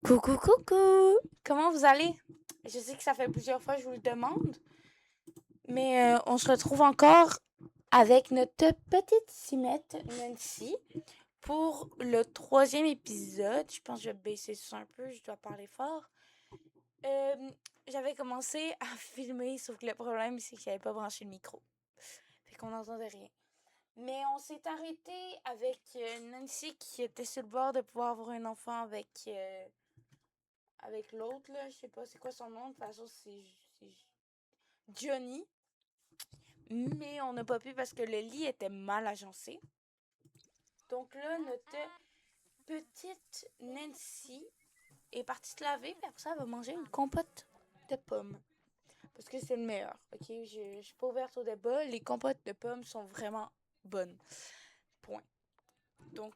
Coucou, coucou! Comment vous allez? Je sais que ça fait plusieurs fois que je vous le demande, mais on se retrouve encore avec notre petite Simette Nancy pour le troisième épisode. Je pense que je vais baisser ça un peu, je dois parler fort. Euh, J'avais commencé à filmer, sauf que le problème, c'est que j'avais pas branché le micro. Fait qu'on n'entendait rien. Mais on s'est arrêté avec Nancy qui était sur le bord de pouvoir avoir un enfant avec l'autre, là. Je sais pas c'est quoi son nom. De toute façon, c'est Johnny. Mais on n'a pas pu parce que le lit était mal agencé. Donc là, notre petite Nancy est partie se laver, puis après ça, elle va manger une compote de pommes. Parce que c'est le meilleur, ok? Je suis pas ouverte au débat. Les compotes de pommes sont vraiment bonnes. Point. Donc,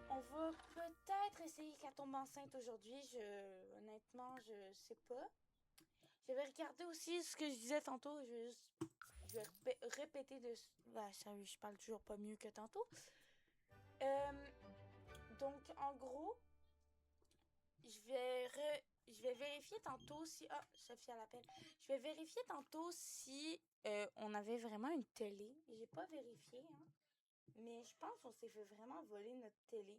on va peut-être essayer qu'elle tombe enceinte aujourd'hui. Honnêtement, je sais pas. Je vais regarder aussi ce que je disais tantôt. Je vais répéter de. Bah, sérieux, je parle toujours pas mieux que tantôt. Euh, donc, en gros, je vais vérifier tantôt si. Ah, Sophie à l'appel. Je vais vérifier tantôt si on avait vraiment une télé. J'ai pas vérifié, hein. Mais je pense qu'on s'est fait vraiment voler notre télé.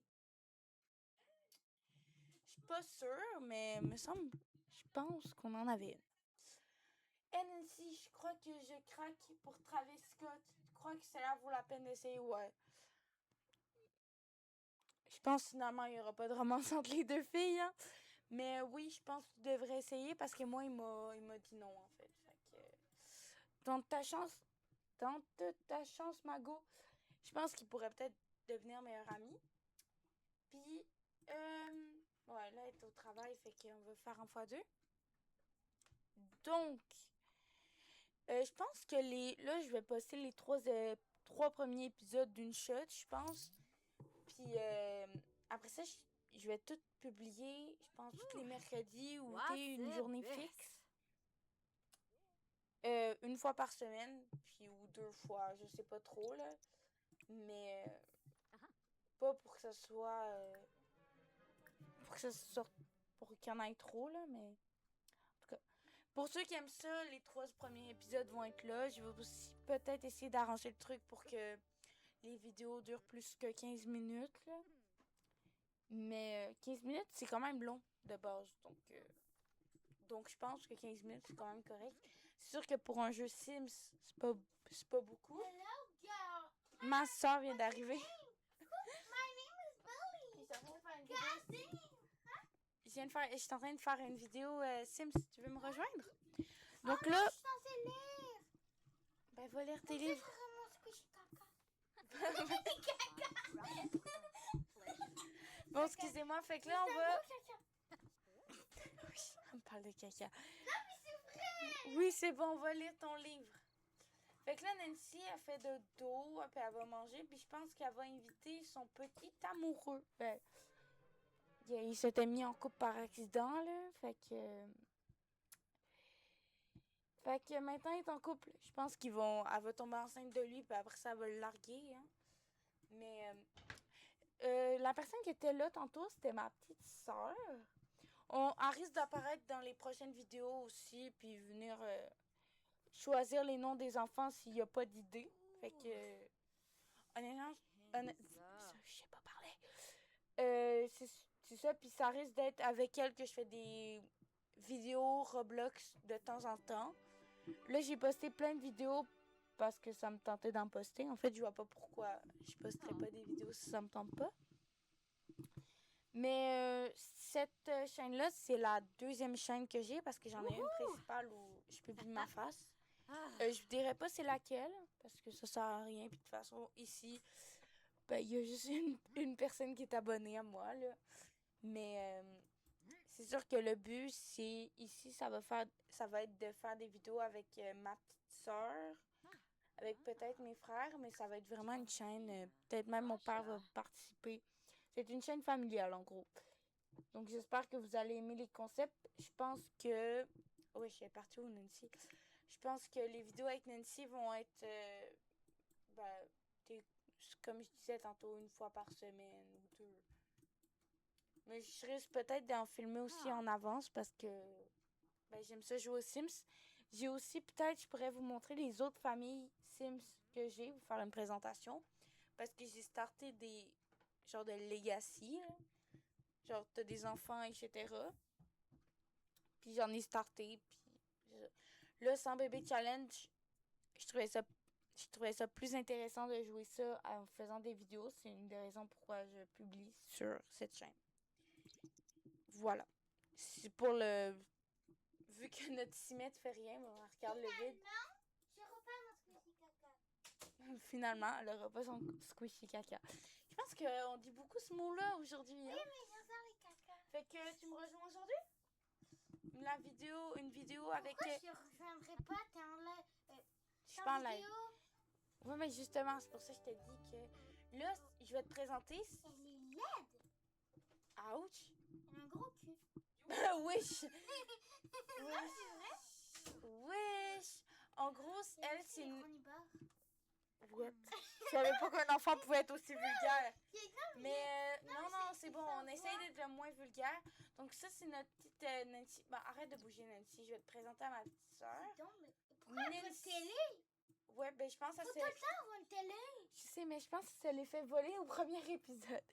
Je suis pas sûre, mais me semble. Je pense qu'on en avait une. Nancy, je crois que je craque pour Travis Scott. Je crois que cela vaut la peine d'essayer, ouais. Je pense finalement il n'y aura pas de romance entre les deux filles, hein. Mais oui, je pense que tu devrais essayer parce que moi, il m'a dit non, en fait. Fait que, tente ta chance. Tente ta chance, Mago. Je pense qu'il pourrait peut-être devenir meilleur ami. Puis, ouais, là, elle est au travail, fait qu'on va faire un fois deux. Donc, je pense que là, je vais poster les trois premiers épisodes d'une shot, je pense. Puis après ça, je vais tout publier, je pense, tous les mercredis ou une journée fixe. Une fois par semaine, puis ou deux fois, je sais pas trop, là. Mais pas pour que ça soit. Pour que ça sorte. Pour qu'il y en ait trop, là, mais. En tout cas. Pour ceux qui aiment ça, les trois premiers épisodes vont être là. Je vais aussi peut-être essayer d'arranger le truc pour que les vidéos durent plus que 15 minutes, là. Mais 15 minutes, c'est quand même long de base. Donc je pense que 15 minutes, c'est quand même correct. C'est sûr que pour un jeu Sims, c'est pas beaucoup. Ma soeur vient d'arriver. Je suis en train de faire une vidéo Sims. Tu veux me rejoindre? Donc là. Je suis censée lire. Ben, va lire tes livres. Bon, excusez-moi. Fait que là, on va. Oui, on me parle de caca. Non, mais c'est vrai! Oui, c'est bon, on va lire ton livre. Fait que là, Nancy, elle fait de dos, puis elle va manger, puis je pense qu'elle va inviter son petit amoureux. Ben, il s'était mis en couple par accident, là. Fait que maintenant, il est en couple. Je pense elle va tomber enceinte de lui, puis après ça, elle va le larguer, hein. Mais la personne qui était là tantôt, c'était ma petite sœur. Elle risque d'apparaître dans les prochaines vidéos aussi, puis venir choisir les noms des enfants s'il n'y a pas d'idée. Fait que, honnêtement, je sais pas parler. C'est ça, puis ça risque d'être avec elle que je fais des vidéos Roblox de temps en temps. Là, j'ai posté plein de vidéos parce que ça me tentait d'en poster. En fait, je vois pas pourquoi je posterais pas des vidéos si ça me tente pas. Mais cette chaîne-là, c'est la deuxième chaîne que j'ai parce que j'en ai une principale où je publie ma face. Je vous dirais pas c'est laquelle parce que ça sert à rien. Puis de toute façon, ici, ben, il y a juste une personne qui est abonnée à moi, là. Mais c'est sûr que le but, c'est ici, ça va être de faire des vidéos avec ma petite soeur, avec peut-être mes frères, mais ça va être vraiment une chaîne. Peut-être même mon père va participer. C'est une chaîne familiale, en gros. Donc, j'espère que vous allez aimer les concepts. Je pense que. Oui, je suis partie où, Nancy? Je pense que les vidéos avec Nancy vont être. Ben, comme je disais tantôt, une fois par semaine ou deux. Mais je risque peut-être d'en filmer aussi en avance parce que ben, j'aime ça jouer aux Sims. J'ai aussi, peut-être, je pourrais vous montrer les autres familles Sims que j'ai, vous faire une présentation. Parce que j'ai starté des genre de legacy, là. Genre, t'as des enfants, etc. Puis j'en ai starté, puis là, sans bébé challenge, je trouvais ça je trouvais ça plus intéressant de jouer ça en faisant des vidéos. C'est une des raisons pourquoi je publie sur cette chaîne. Voilà. C'est pour le... Vu que notre cimette fait rien, on regarde le vide. Je repars mon squishy caca. Finalement, elle n'aura pas son squishy caca. Je pense qu'on dit beaucoup ce mot-là aujourd'hui. Hein? Oui, mais j'adore les caca. Fait que tu me rejoins aujourd'hui? Une vidéo avec... Pourquoi je reviendrai pas? T'es en live. Je suis pas en live. Oui, mais justement, c'est pour ça que je t'ai dit que là, je vais te présenter. Elle est laide. Ouch! Elle a un gros cul. Wesh! Non, c'est vrai? Wesh! En gros, elle, c'est une... What? Je savais pas qu'un enfant pouvait être aussi vulgaire. Mais non, c'est bon, on essaye d'être le moins vulgaire. Donc ça, c'est notre petite Nancy. Bon, arrête de bouger, Nancy. Je vais te présenter à ma petite soeur. Pourquoi elle a une télé? Ouais, ben je pense que ça Faut tout le temps avoir une télé. Je sais, mais je pense que ça l'est fait voler au premier épisode.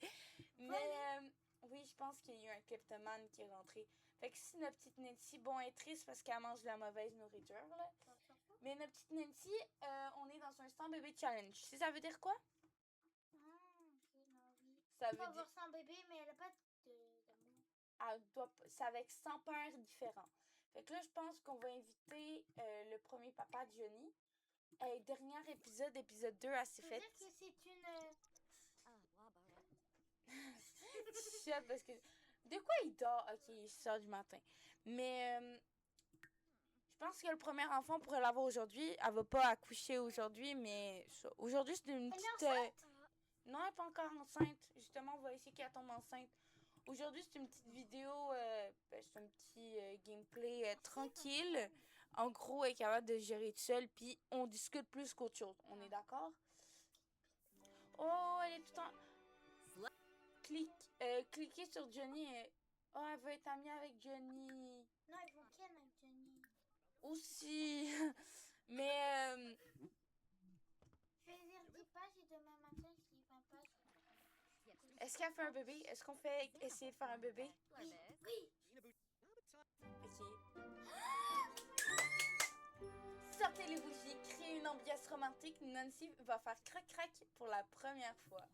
Mais oui, je pense qu'il y a eu un kleptomane qui est rentré. Fait que si notre petite Nancy, bon, elle est triste parce qu'elle mange de la mauvaise nourriture, là. Mais notre petite Nancy, on est dans un sans bébé challenge. Tu sais, ça veut dire quoi? Ça veut dire... avoir 100 bébés, mais elle a pas d'amour. C'est avec 100 pères différents. Fait que là, je pense qu'on va inviter le premier papa de Johnny. Dernier épisode, épisode 2, elle s'est faite... Ça veut dire que c'est une... Chut, parce que... De quoi il dort? Ok, il sort du matin. Mais... je pense que le premier enfant pourrait l'avoir aujourd'hui. Elle va pas accoucher aujourd'hui, mais... Aujourd'hui, c'est une petite... Elle est enceinte? Non, elle n'est pas encore enceinte. Justement, on va essayer qu'elle tombe enceinte. Aujourd'hui, c'est une petite vidéo, c'est un petit gameplay tranquille. En gros, elle est capable de gérer toute seule, puis on discute plus qu'autre chose. On est d'accord? Oh, elle est tout en... Cliquez sur Johnny. Oh, elle veut être amie avec Johnny. Non, ils vont ken avec Johnny. Aussi. Mais... Je vais lire 10 pages et demain matin, je lis 20 pages. Est-ce qu'elle fait un bébé? Est-ce qu'on fait essayer de faire un bébé? Oui. Oui. Ok. Sortez les bougies, créez une ambiance romantique. Nancy va faire crac-crac pour la première fois.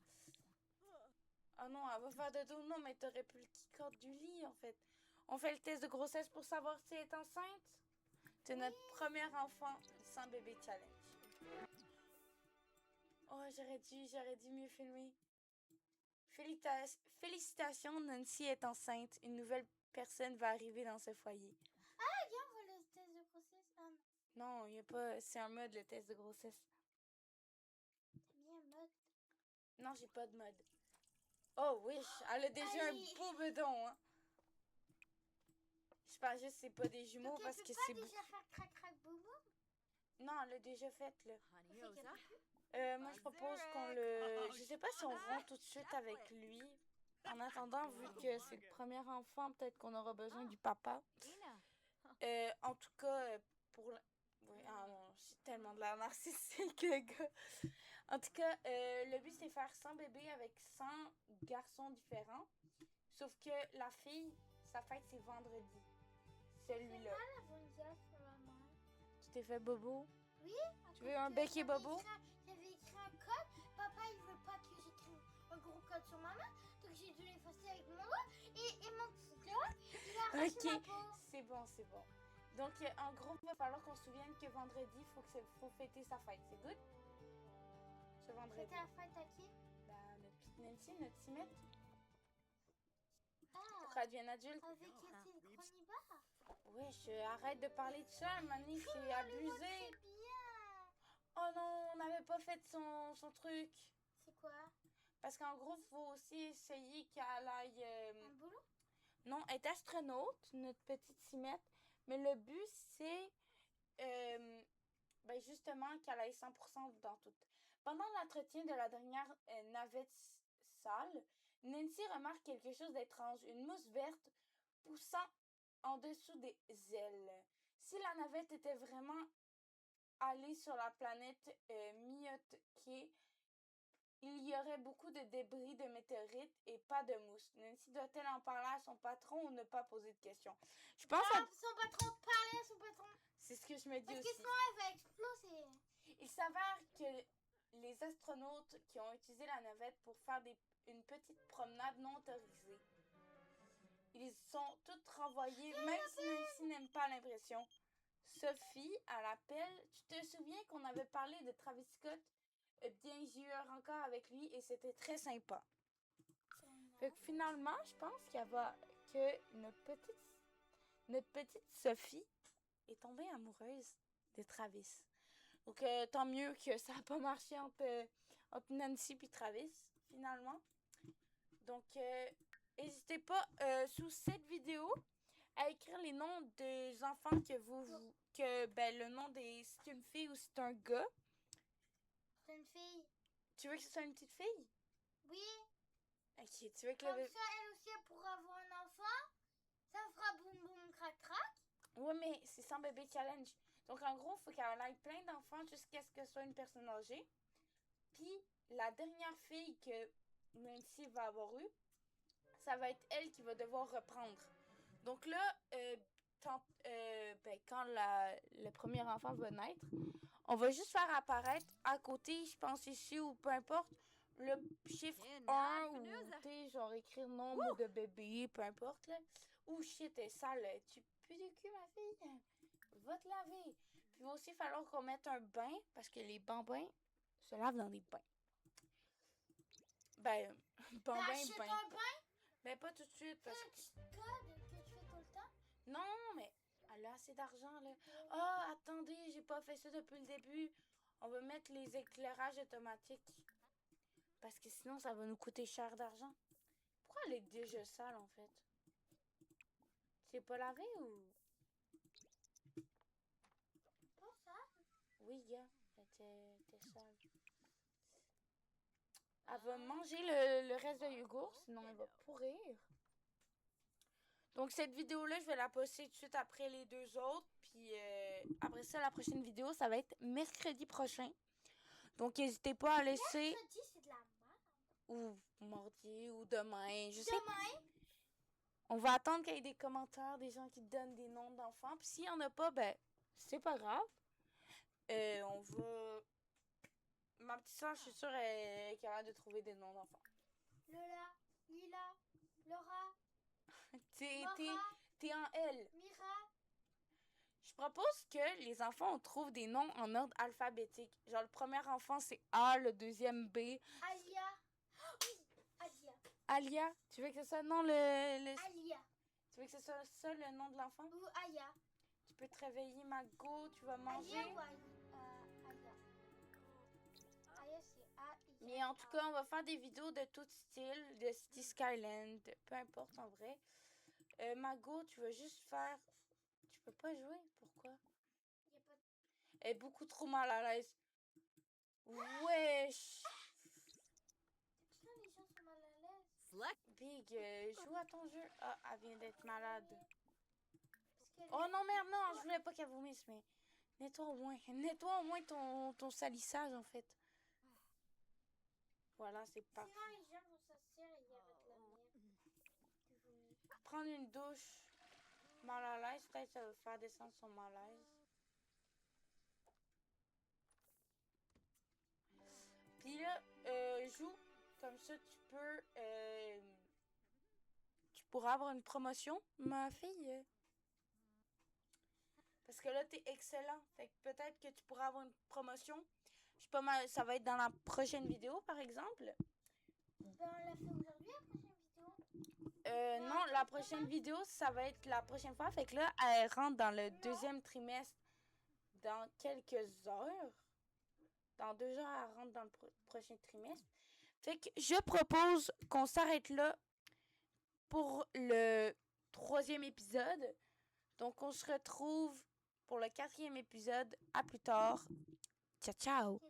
Oh non, elle va faire de dos. Non, mais t'aurais pu le kick du lit, en fait. On fait le test de grossesse pour savoir si elle est enceinte. C'est notre premier enfant sans bébé challenge. Oh, j'aurais dû mieux filmer. Félicitations, Nancy est enceinte. Une nouvelle personne va arriver dans ce foyer. Ah, viens, on voit le test de grossesse. Ah, non, il n'y a pas... C'est un mode, le test de grossesse. T'as mis un mode? Non, j'ai pas de mode. Oh, wesh, elle a déjà un beau bedon, hein. Je pense juste que c'est pas des jumeaux donc, parce que c'est... Tu peux pas déjà faire crac-crac boubou? Non, elle l'a déjà fait, là. Moi, je propose qu'on Oh, le... Je sais pas si on rentre tout de suite avec lui. En attendant, vu que c'est le premier enfant, peut-être qu'on aura besoin du papa. En tout cas, pour... Oui, ah non, j'ai tellement de l'air narcissique, le gars. En tout cas, le but, c'est faire 100 bébés avec 100 garçons différents. Sauf que la fille, sa fête, c'est vendredi. Celui-là. Tu t'es fait bobo? Oui. Tu veux un bec et bobo? J'avais écrit un code. Papa, il veut pas que j'écrive un gros code sur ma main. Donc j'ai dû l'effacer avec mon doigt. Et mon petit doigt, il a arraché ma peau. C'est bon, c'est bon. Donc, en gros, il va falloir qu'on se souvienne que vendredi, il faut fêter sa fête. C'est good? Ce vendredi. C'était la fête à qui? Ben, notre petite Nancy, notre Timette. Ah. Pour qu'elle devienne adulte. Avec Yacine Chronibar. Oui, arrête de parler de ça, Mani, c'est abusé. Oh non, on n'avait pas fait son truc. C'est quoi? Parce qu'en gros, il faut aussi essayer qu'elle aille... Un boulot? Non, elle est astronaute, notre petite Timette. Mais le but, c'est ben justement qu'elle aille 100% dans tout. Pendant l'entretien de la dernière navette sale, Nancy remarque quelque chose d'étrange, une mousse verte poussant en dessous des ailes. Si la navette était vraiment allée sur la planète Myotkey, il y aurait beaucoup de débris de météorites et pas de mousse. Nancy doit-elle en parler à son patron ou ne pas poser de questions? Je pense à son patron, parler à son patron. C'est ce que je me dis parce aussi. Parce que sinon, elle va exploser. Il s'avère que les astronautes qui ont utilisé la navette pour faire une petite promenade non autorisée, ils sont tous renvoyés, même si Nancy n'aime pas l'impression. Sophie, à l'appel, tu te souviens qu'on avait parlé de Travis Scott? Bien, j'ai eu un rencard avec lui et c'était très sympa. Fait que finalement, je pense que notre petite Sophie est tombée amoureuse de Travis. Donc, tant mieux que ça n'a pas marché entre Nancy et Travis, finalement. Donc, n'hésitez pas, sous cette vidéo, à écrire les noms des enfants le nom des... Si c'est une fille ou si c'est un gars. C'est une fille. Tu veux que ce soit une petite fille? Oui. Ok, tu veux que comme ça, elle aussi, elle pourra avoir un enfant. Ça fera boum boum crac crac. Oui, mais c'est sans bébé challenge. Donc, en gros, il faut qu'elle ait plein d'enfants jusqu'à ce que ce soit une personne âgée. Puis, la dernière fille que Nancy va avoir eue, ça va être elle qui va devoir reprendre. Donc là, quand le premier enfant va naître, on va juste faire apparaître à côté, je pense ici ou peu importe, le chiffre 1 ou genre écrire nombre de bébés, peu importe. Là. Ouh, shit, t'es sale. Tu pues du cul, ma fille? Va te laver. Puis il va aussi falloir qu'on mette un bain parce que les bambins se lavent dans des bains. Bambins, un bain? Ben, pas tout de suite. Parce que... que tu fais tout le temps? Non, mais elle a assez d'argent, là. Ah, attendez, j'ai pas fait ça depuis le début. On va mettre les éclairages automatiques. Parce que sinon, ça va nous coûter cher d'argent. Pourquoi elle est déjà sale, en fait? C'est pas lavé ou... Pas ça? Oui, gars. T'es sale. Elle va manger le reste de yogourt, sinon elle va pourrir. Donc, cette vidéo-là, je vais la poster tout de suite après les deux autres. Puis, après ça, la prochaine vidéo, ça va être mercredi prochain. Donc, n'hésitez pas à laisser... Mercredi, c'est de la merde. Ou mardi, ou demain, je sais pas. On va attendre qu'il y ait des commentaires, des gens qui donnent des noms d'enfants. Puis, s'il n'y en a pas, ben, c'est pas grave. On va... Ma petite soeur, je suis sûre, elle est capable de trouver des noms d'enfants. Lola, Lila, Laura... T'es en L. Mira. Je propose que les enfants, on trouve des noms en ordre alphabétique. Genre, le premier enfant, c'est A, le deuxième B. Alia. Oui, Alia. Alia. Tu veux que ce soit non Alia. Tu veux que ce soit ça le nom de l'enfant? Ou Aya. Tu peux te réveiller, Mago, tu vas manger. Alia ou Aya? Aya, c'est A. Mais en tout cas, on va faire des vidéos de tout style, de City Skyland, peu importe en vrai. Mago, tu vas juste faire... Tu peux pas jouer? Pourquoi? Elle est beaucoup trop mal à l'aise. Wesh! Putain, les gens sont mal à l'aise. Big, joue à ton jeu. Ah, elle vient d'être malade. Oh non, merde, non, je voulais pas qu'elle vomisse, mais... Nettoie au moins. Nettoie au moins ton salissage, en fait. Voilà, c'est parfait. Sinon, les gens vont s'asseoir et il y avait de la merde. Prendre une douche mal à l'aise, peut-être ça va faire descendre son malaise. Puis là, joue. Comme ça, tu pourras avoir une promotion, ma fille. Parce que là, t'es excellent. Fait que peut-être que tu pourras avoir une promotion. Je sais pas mal, ça va être dans la prochaine vidéo, par exemple. Ben, on l'a fait aujourd'hui, la prochaine vidéo. Non, la prochaine vidéo, ça va être la prochaine fois. Fait que là, elle rentre dans le deuxième trimestre dans quelques heures. Dans 2 heures, elle rentre dans le prochain trimestre. Fait que je propose qu'on s'arrête là pour le 3e épisode. Donc, on se retrouve pour le 4e épisode. À plus tard. Ciao, ciao!